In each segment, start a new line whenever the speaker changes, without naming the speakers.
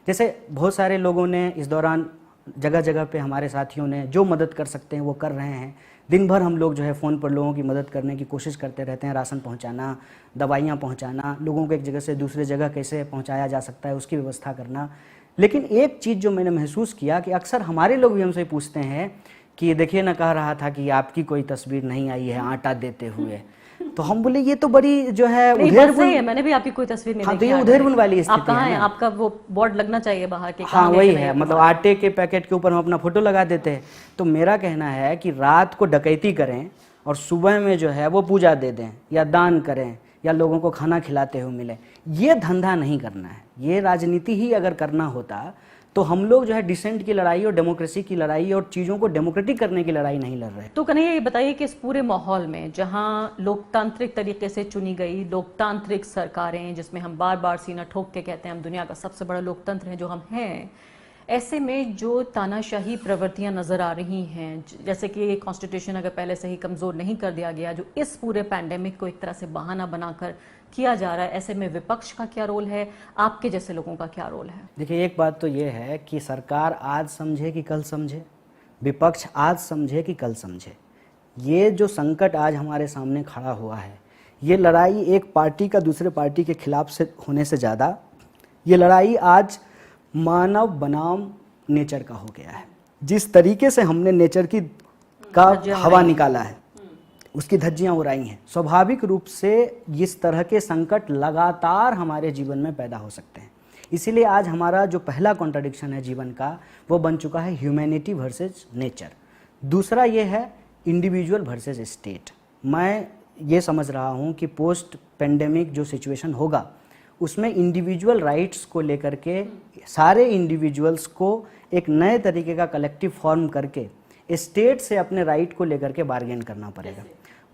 जैसे बहुत सारे लोगों ने इस दौरान जगह जगह पे हमारे साथियों ने जो मदद कर सकते हैं वो कर रहे हैं। दिन भर हम लोग जो है फ़ोन पर लोगों की मदद करने की कोशिश करते रहते हैं, राशन पहुंचाना, दवाइयां पहुंचाना, लोगों को एक जगह से दूसरे जगह कैसे पहुंचाया जा सकता है उसकी व्यवस्था करना। लेकिन एक चीज़ जो मैंने महसूस किया कि अक्सर हमारे लोग भी हमसे पूछते हैं कि देखिए ना, कह रहा था कि आपकी कोई तस्वीर नहीं आई है आटा देते हुए। तो हम बोले ये तो बड़ी जो है
सही है, मैंने भी आपकी कोई तस्वीर नहीं
हाँ,
देखी।
तो ये उधेड़बुन वाली स्थिति
आप कहाँ
है
हैं?
ना।
आपका वो बोर्ड लगना चाहिए बाहर के।
हाँ वही है, मतलब आटे के पैकेट के ऊपर हम अपना फोटो लगा देते हैं। तो मेरा कहना है कि रात को डकैती करें और सुबह में जो है वो पूजा दे दें या दान करें या लोगों को खाना खिलाते हुए मिले, ये धंधा नहीं करना है। ये राजनीति ही अगर करना होता तो हम लोग जो है डिसेंट की लड़ाई और डेमोक्रेसी की लड़ाई और चीज़ों को डेमोक्रेटिक करने की लड़ाई नहीं लड़ रहे।
तो कन्हैया ये बताइए कि इस पूरे माहौल में जहां लोकतांत्रिक तरीके से चुनी गई लोकतांत्रिक सरकारें, जिसमें हम बार बार सीना ठोक के कहते हैं हम दुनिया का सबसे बड़ा लोकतंत्र है जो हम हैं, ऐसे में जो तानाशाही प्रवृत्तियां नजर आ रही हैं, जैसे कि कॉन्स्टिट्यूशन अगर पहले से ही कमजोर नहीं कर दिया गया, जो इस पूरे पैंडेमिक को एक तरह से बहाना बनाकर किया जा रहा है, ऐसे में विपक्ष का क्या रोल है, आपके जैसे लोगों का क्या रोल है?
देखिए, एक बात तो ये है कि सरकार आज समझे कि कल समझे, विपक्ष आज समझे कि कल समझे। ये जो संकट आज हमारे सामने खड़ा हुआ है, ये लड़ाई एक पार्टी का दूसरे पार्टी के खिलाफ से होने से ज़्यादा ये लड़ाई आज मानव बनाम नेचर का हो गया है। जिस तरीके से हमने नेचर की का हवा निकाला है, उसकी धज्जियां उड़ाई हैं, स्वाभाविक रूप से इस तरह के संकट लगातार हमारे जीवन में पैदा हो सकते हैं। इसीलिए आज हमारा जो पहला कॉन्ट्रडिक्शन है जीवन का, वो बन चुका है ह्यूमैनिटी वर्सेस नेचर। दूसरा ये है इंडिविजुअल वर्सेस स्टेट। मैं ये समझ रहा हूँ कि पोस्ट पेंडेमिक जो सिचुएशन होगा उसमें इंडिविजुअल राइट्स को लेकर के सारे इंडिविजुअल्स को एक नए तरीके का कलेक्टिव फॉर्म करके स्टेट से अपने राइट को लेकर के बार्गेन करना पड़ेगा।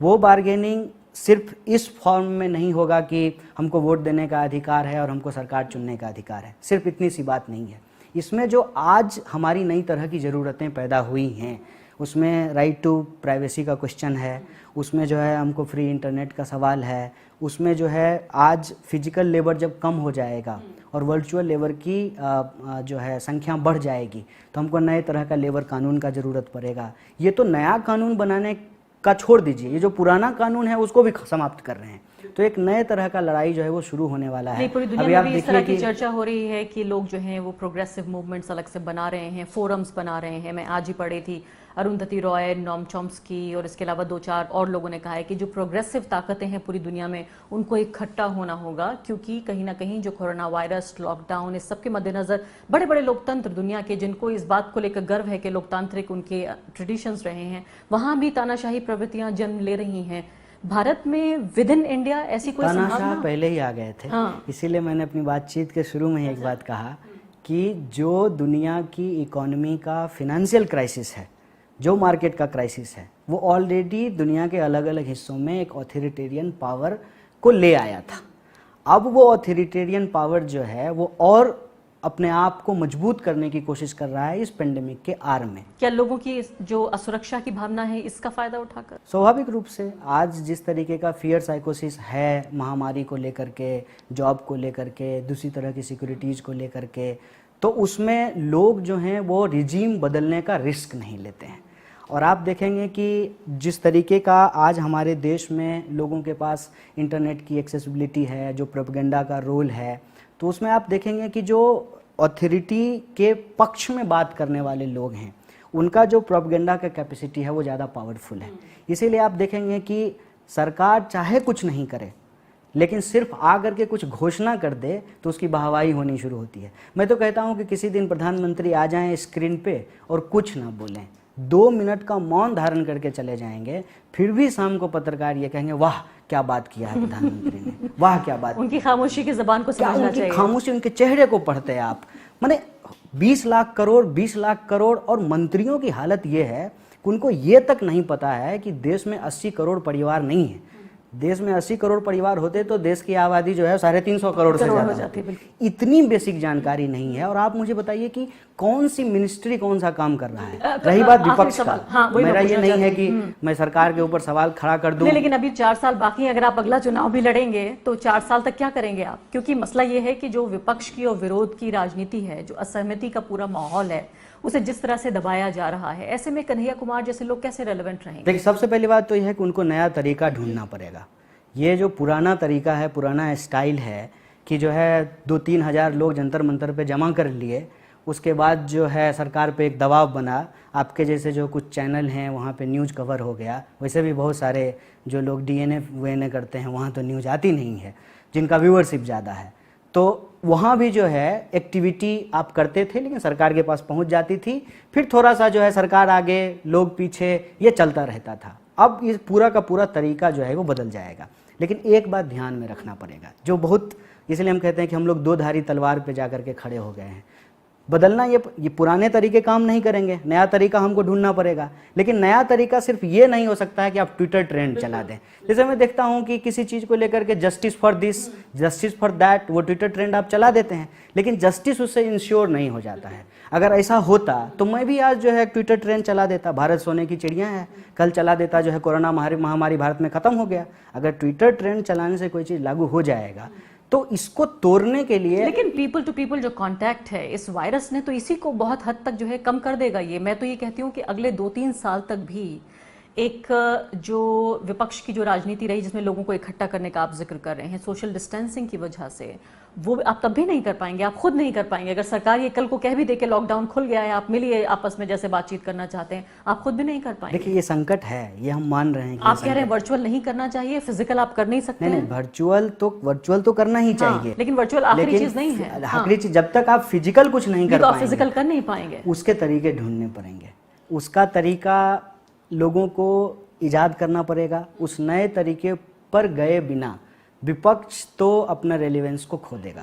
वो बार्गेनिंग सिर्फ इस फॉर्म में नहीं होगा कि हमको वोट देने का अधिकार है और हमको सरकार चुनने का अधिकार है, सिर्फ इतनी सी बात नहीं है। इसमें जो आज हमारी नई तरह की ज़रूरतें पैदा हुई हैं, उसमें राइट टू प्राइवेसी का क्वेश्चन है, उसमें जो है हमको फ्री इंटरनेट का सवाल है, उसमें जो है आज फिजिकल लेबर जब कम हो जाएगा और वर्चुअल लेबर की जो है संख्या बढ़ जाएगी तो हमको नए तरह का लेबर कानून का ज़रूरत पड़ेगा। ये तो नया कानून बनाने का छोड़ दीजिए, ये जो पुराना कानून है उसको भी समाप्त कर रहे हैं। तो एक नए तरह का लड़ाई जो है वो शुरू होने वाला है।
पूरी दुनिया में भी इस तरह की चर्चा हो रही है कि लोग जो हैं वो प्रोग्रेसिव मूवमेंट्स अलग से बना रहे हैं, फोरम्स बना रहे हैं। मैं आज ही पढ़ी थी अरुंधति रॉय, नोम चॉम्स्की और इसके अलावा 2-4 और लोगों ने कहा है कि जो प्रोग्रेसिव ताकतें हैं पूरी दुनिया में उनको इकट्ठा होना होगा, क्योंकि कहीं ना कहीं जो कोरोना वायरस, लॉकडाउन, इस सबके मद्देनजर बड़े बड़े लोकतंत्र दुनिया के, जिनको इस बात को लेकर गर्व है कि लोकतांत्रिक उनके ट्रेडिशंस रहे हैं, वहां भी तानाशाही प्रवृत्तियां जन्म ले रही हैं। भारत में विद इन इंडिया ऐसी कोई संभावना?
पहले ही आ गए थे। हाँ। इसीलिए मैंने अपनी बातचीत के शुरू में ही एक बात कहा कि जो दुनिया की इकोनॉमी का फिनेंशियल क्राइसिस है, जो मार्केट का क्राइसिस है, वो ऑलरेडी दुनिया के अलग अलग हिस्सों में एक ऑथोरिटेरियन पावर को ले आया था। अब वो ऑथोरिटेरियन पावर जो है वो और अपने आप को मजबूत करने की कोशिश कर रहा है इस पेंडेमिक के आड़ में।
क्या लोगों की जो असुरक्षा की भावना है इसका फायदा उठाकर?
स्वाभाविक रूप से आज जिस तरीके का फियर साइकोसिस है महामारी को लेकर के, जॉब को लेकर के, दूसरी तरह की सिक्योरिटीज को लेकर के, तो उसमें लोग जो हैं वो रिजीम बदलने का रिस्क नहीं लेते हैं। और आप देखेंगे कि जिस तरीके का आज हमारे देश में लोगों के पास इंटरनेट की एक्सेसिबिलिटी है, जो प्रोपेगेंडा का रोल है, तो उसमें आप देखेंगे कि जो अथॉरिटी के पक्ष में बात करने वाले लोग हैं उनका जो प्रोपेगेंडा का कैपेसिटी है वो ज़्यादा पावरफुल है। इसीलिए आप देखेंगे कि सरकार चाहे कुछ नहीं करे लेकिन सिर्फ आ करके कुछ घोषणा कर दे तो उसकी वाहवाही होनी शुरू होती है। मैं तो कहता हूं कि किसी दिन प्रधानमंत्री आ जाएं स्क्रीन पे और कुछ ना बोलें, 2 मिनट का मौन धारण करके चले जाएंगे, फिर भी शाम को पत्रकार ये कहेंगे वाह क्या बात किया है प्रधानमंत्री ने, वाह क्या बात।
उनकी खामोशी की ज़बान को समझना चाहिए।
खामोशी, उनके चेहरे को पढ़ते हैं आप। माने 20 लाख करोड़ और मंत्रियों की हालत ये है कि उनको ये तक नहीं पता है कि देश में 80 करोड़ परिवार नहीं है देश में 80 करोड़ परिवार होते तो देश की आबादी जो है 350 करोड़ से
हो
ज़्यादा
जाती है, बिल्कुल।
इतनी बेसिक जानकारी नहीं है। और आप मुझे बताइए कि कौन सी मिनिस्ट्री कौन सा काम कर रहा है। रही बात
आखिरी
विपक्ष
सवाल,
का,
हाँ, वही मैं
मेरा ये
पूछना
नहीं है
चाहती
कि मैं सरकार के ऊपर सवाल खड़ा कर दूं।
नहीं, लेकिन अभी 4 साल बाकी हैं। अगर आप अगला चुनाव भी लड़ेंगे तो 4 साल तक क्या करेंगे आप? क्योंकि मसला ये है कि जो विपक्ष की और विरोध की राजनीति है, जो असहमति का पूरा माहौल है, उसे जिस तरह से दबाया जा रहा है, ऐसे में कन्हैया कुमार जैसे लोग कैसे रेलेवेंट रहेंगे?
देखिए, सबसे पहली बात तो यह है कि उनको नया तरीका ढूंढना पड़ेगा। ये जो पुराना तरीका है, पुराना स्टाइल है कि जो है 2-3 हज़ार लोग जंतर मंतर पे जमा कर लिए, उसके बाद जो है सरकार पे एक दबाव बना, आपके जैसे जो कुछ चैनल हैं वहाँ पे न्यूज़ कवर हो गया। वैसे भी बहुत सारे जो लोग डीएनए वीएनए करते हैं वहाँ तो न्यूज़ आती नहीं है, जिनका व्यूअरशिप ज़्यादा है। तो वहाँ भी जो है एक्टिविटी आप करते थे लेकिन सरकार के पास पहुँच जाती थी, फिर थोड़ा सा जो है सरकार आगे लोग पीछे, ये चलता रहता था। अब ये पूरा का पूरा तरीका जो है वो बदल जाएगा। लेकिन एक बात ध्यान में रखना पड़ेगा, जो बहुत, इसलिए हम कहते हैं कि हम लोग दो धारी तलवार पे जाकर के खड़े हो गए हैं। बदलना, ये पुराने तरीके काम नहीं करेंगे, नया तरीका हमको ढूंढना पड़ेगा। लेकिन नया तरीका सिर्फ ये नहीं हो सकता है कि आप ट्विटर ट्रेंड चला दें। जैसे मैं देखता हूँ कि किसी चीज़ को लेकर के justice for this, justice for that, वो ट्विटर ट्रेंड आप चला देते हैं, लेकिन जस्टिस उससे इंश्योर नहीं हो जाता है। अगर ऐसा होता तो मैं भी आज जो है ट्विटर ट्रेंड चला देता, भारत सोने की चिड़िया है, कल चला देता जो है कोरोना महामारी भारत में ख़त्म हो गया। अगर ट्विटर ट्रेंड चलाने से कोई चीज़ लागू हो जाएगा तो इसको तोड़ने के लिए,
लेकिन पीपल टू पीपल जो कांटेक्ट है इस वायरस ने, तो इसी को बहुत हद तक जो है कम कर देगा। ये मैं तो ये कहती हूँ कि अगले 2-3 साल तक भी एक जो विपक्ष की जो राजनीति रही जिसमें लोगों को इकट्ठा करने का आप जिक्र कर रहे हैं, सोशल डिस्टेंसिंग की वजह से, वो आप तब भी नहीं कर पाएंगे, आप खुद नहीं कर पाएंगे। अगर सरकार ये कल को कह भी दे कि लॉकडाउन खुल गया है, आप मिलिए आपस में जैसे बातचीत करना चाहते हैं, आप खुद भी नहीं कर पाएंगे।
देखिए ये संकट है, ये हम मान रहे हैं कि
आप कह रहे हैं वर्चुअल नहीं करना चाहिए, फिजिकल आप कर नहीं सकते?
नहीं, वर्चुअल तो करना ही चाहिए,
लेकिन वर्चुअल आखिरी चीज नहीं है।
आखिरी चीज, जब तक आप फिजिकल कुछ नहीं कर पाएंगे,
फिजिकल कर नहीं पाएंगे,
उसके तरीके ढूंढने पड़ेंगे। उसका तरीका लोगों को इजाद करना पड़ेगा। उस नए तरीके पर गए बिना विपक्ष तो अपना रेलेवेंस को खो देगा।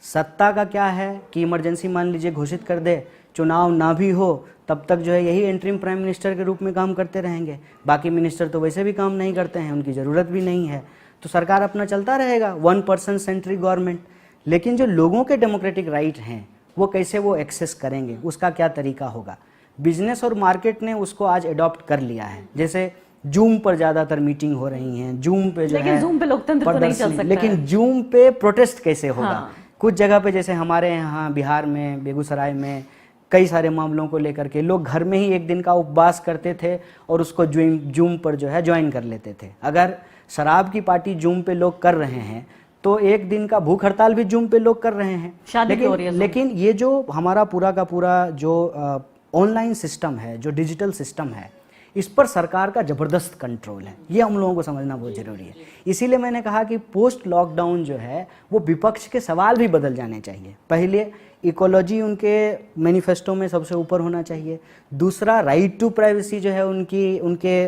सत्ता का क्या है कि इमरजेंसी मान लीजिए घोषित कर दे, चुनाव ना भी हो तब तक जो है यही इंटरिम प्राइम मिनिस्टर के रूप में काम करते रहेंगे। बाकी मिनिस्टर तो वैसे भी काम नहीं करते हैं, उनकी ज़रूरत भी नहीं है, तो सरकार अपना चलता रहेगा, 1% सेंट्रल गवर्नमेंट। लेकिन जो लोगों के डेमोक्रेटिक राइट हैं वो कैसे वो एक्सेस करेंगे, उसका क्या तरीका होगा। बिजनेस और मार्केट ने उसको आज अडॉप्ट कर लिया है। जैसे जूम पर ज़्यादातर मीटिंग हो रही हैं, जूम पे जो है,
जूम पे लोकतंत्र तो नहीं चल सकता,
लेकिन जूम पे प्रोटेस्ट कैसे होगा।
हाँ।
कुछ जगह पे जैसे हमारे यहाँ बिहार में, बेगूसराय में कई सारे मामलों को लेकर के लोग घर में ही एक दिन का उपवास करते थे और उसको जूम पर जो है ज्वाइन कर लेते थे। अगर शराब की पार्टी जूम पे लोग कर रहे हैं तो एक दिन का भूख हड़ताल भी जूम पे लोग कर रहे हैं। लेकिन ये जो हमारा पूरा का पूरा जो ऑनलाइन सिस्टम है, जो डिजिटल सिस्टम है, इस पर सरकार का ज़बरदस्त कंट्रोल है। ये हम लोगों को समझना बहुत ज़रूरी है। इसीलिए मैंने कहा कि पोस्ट लॉकडाउन जो है वो विपक्ष के सवाल भी बदल जाने चाहिए। पहले इकोलॉजी उनके मैनिफेस्टो में सबसे ऊपर होना चाहिए। दूसरा, राइट टू प्राइवेसी जो है उनके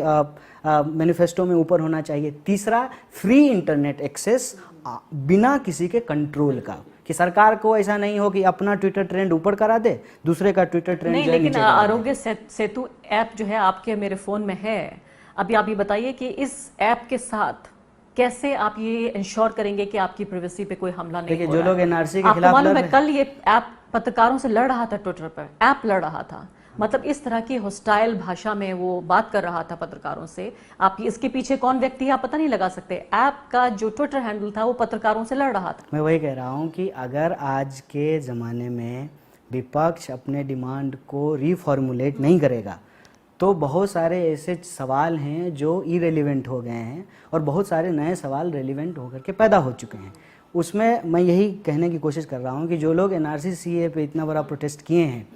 मैनिफेस्टो में ऊपर होना चाहिए। तीसरा, फ्री इंटरनेट एक्सेस बिना किसी के कंट्रोल का, कि सरकार को ऐसा नहीं हो कि अपना ट्विटर ट्रेंड ऊपर करा दे, दूसरे का ट्विटर ट्रेंड
नहीं। लेकिन आरोग्य सेतु ऐप जो है आपके मेरे फोन में है। अभी आप ये बताइए कि इस ऐप के साथ कैसे आप ये इंश्योर करेंगे कि आपकी प्राइवेसी पे कोई हमला नहीं हो रहा है।
जो लोग एनआरसी के खिलाफ
मालूम है, कल ये ऐप पत्रकारों से लड़ रहा था, ट्विटर पर ऐप लड़ रहा था, मतलब इस तरह की होस्टाइल भाषा में वो बात कर रहा था पत्रकारों से। आप इसके पीछे कौन व्यक्ति है आप पता नहीं लगा सकते। ऐप का जो ट्विटर हैंडल था वो पत्रकारों से लड़ रहा था।
मैं वही कह रहा हूँ कि अगर आज के ज़माने में विपक्ष अपने डिमांड को रीफॉर्मुलेट नहीं करेगा तो बहुत सारे ऐसे सवाल हैं जो इरेलीवेंट हो गए हैं और बहुत सारे नए सवाल रेलिवेंट होकर के पैदा हो चुके हैं। उसमें मैं यही कहने की कोशिश कर रहा हूँ कि जो लोग एनआरसी सीए पे इतना बड़ा प्रोटेस्ट किए हैं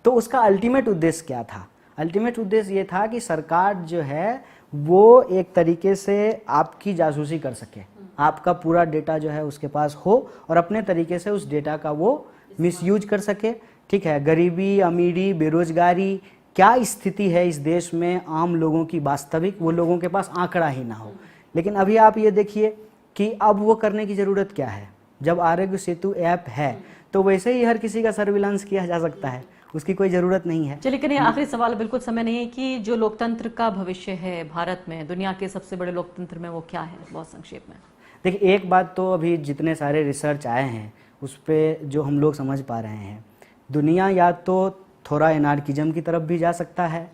तो उसका अल्टीमेट उद्देश्य क्या था। अल्टीमेट उद्देश्य ये था कि सरकार जो है वो एक तरीके से आपकी जासूसी कर सके, आपका पूरा डेटा जो है उसके पास हो और अपने तरीके से उस डेटा का वो मिसयूज कर सके। ठीक है, गरीबी, अमीरी, बेरोजगारी, क्या स्थिति है इस देश में आम लोगों की वास्तविक, वो लोगों के पास आंकड़ा ही ना हो। लेकिन अभी आप ये देखिए कि अब वो करने की ज़रूरत क्या है। जब आरोग्य सेतु ऐप है तो वैसे ही हर किसी का सर्विलांस किया जा सकता है। उसकी कोई ज़रूरत नहीं है।
चलिए करिए आखिरी सवाल, बिल्कुल समय नहीं है, कि जो लोकतंत्र का भविष्य है भारत में, दुनिया के सबसे बड़े लोकतंत्र में, वो क्या है बहुत संक्षेप में?
देखिए, एक बात तो अभी जितने सारे रिसर्च आए हैं उस पर जो हम लोग समझ पा रहे हैं, दुनिया या तो थोड़ा एनार्किज्म की तरफ भी जा सकता है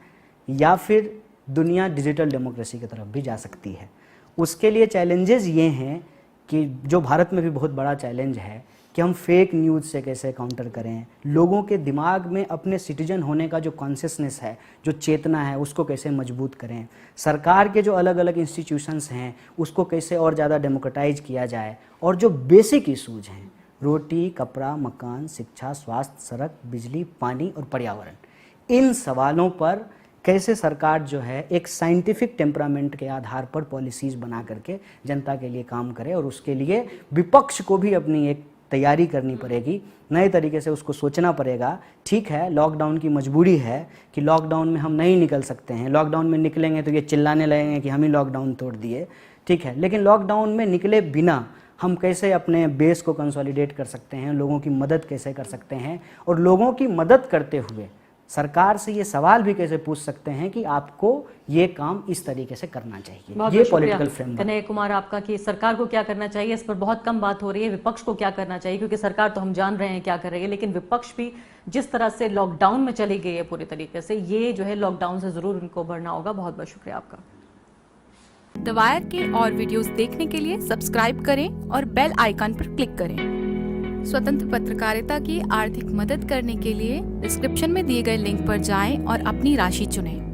या फिर दुनिया डिजिटल डेमोक्रेसी की तरफ भी जा सकती है। उसके लिए चैलेंजेस ये हैं कि जो भारत में भी बहुत बड़ा चैलेंज है कि हम फेक न्यूज़ से कैसे काउंटर करें, लोगों के दिमाग में अपने सिटीजन होने का जो कॉन्शियसनेस है, जो चेतना है, उसको कैसे मजबूत करें, सरकार के जो अलग अलग इंस्टीट्यूशंस हैं उसको कैसे और ज़्यादा डेमोक्रेटाइज किया जाए, और जो बेसिक इशूज़ हैं, रोटी, कपड़ा, मकान, शिक्षा, स्वास्थ्य, सड़क, बिजली, पानी और पर्यावरण, इन सवालों पर कैसे सरकार जो है एक साइंटिफिक टेम्परामेंट के आधार पर पॉलिसीज़ बना करके जनता के लिए काम करे। और उसके लिए विपक्ष को भी अपनी एक तैयारी करनी पड़ेगी, नए तरीके से उसको सोचना पड़ेगा। ठीक है, लॉकडाउन की मजबूरी है कि लॉकडाउन में हम नहीं निकल सकते हैं, लॉकडाउन में निकलेंगे तो ये चिल्लाने लगेंगे कि हम ही लॉकडाउन तोड़ दिए, ठीक है, लेकिन लॉकडाउन में निकले बिना हम कैसे अपने बेस को कंसोलिडेट कर सकते हैं, लोगों की मदद कैसे कर सकते हैं, और लोगों की मदद करते हुए सरकार से ये सवाल भी कैसे पूछ सकते हैं कि आपको ये काम इस तरीके से करना चाहिए। ये पॉलिटिकल फ्रेमवर्क।
कन्हैया कुमार, आपका कि सरकार को क्या करना चाहिए, इस पर बहुत कम बात हो रही है। विपक्ष को क्या करना चाहिए, क्योंकि सरकार तो हम जान रहे हैं क्या कर रही है, लेकिन विपक्ष भी जिस तरह से लॉकडाउन में चली गई है पूरी तरीके से, ये जो है लॉकडाउन से जरूर उनको बढ़ना होगा। बहुत बहुत शुक्रिया आपका।
द वायर के और वीडियोस देखने के लिए सब्सक्राइब करें और बेल आइकन पर क्लिक करें। स्वतंत्र पत्रकारिता की आर्थिक मदद करने के लिए डिस्क्रिप्शन में दिए गए लिंक पर जाएं और अपनी राशि चुनें।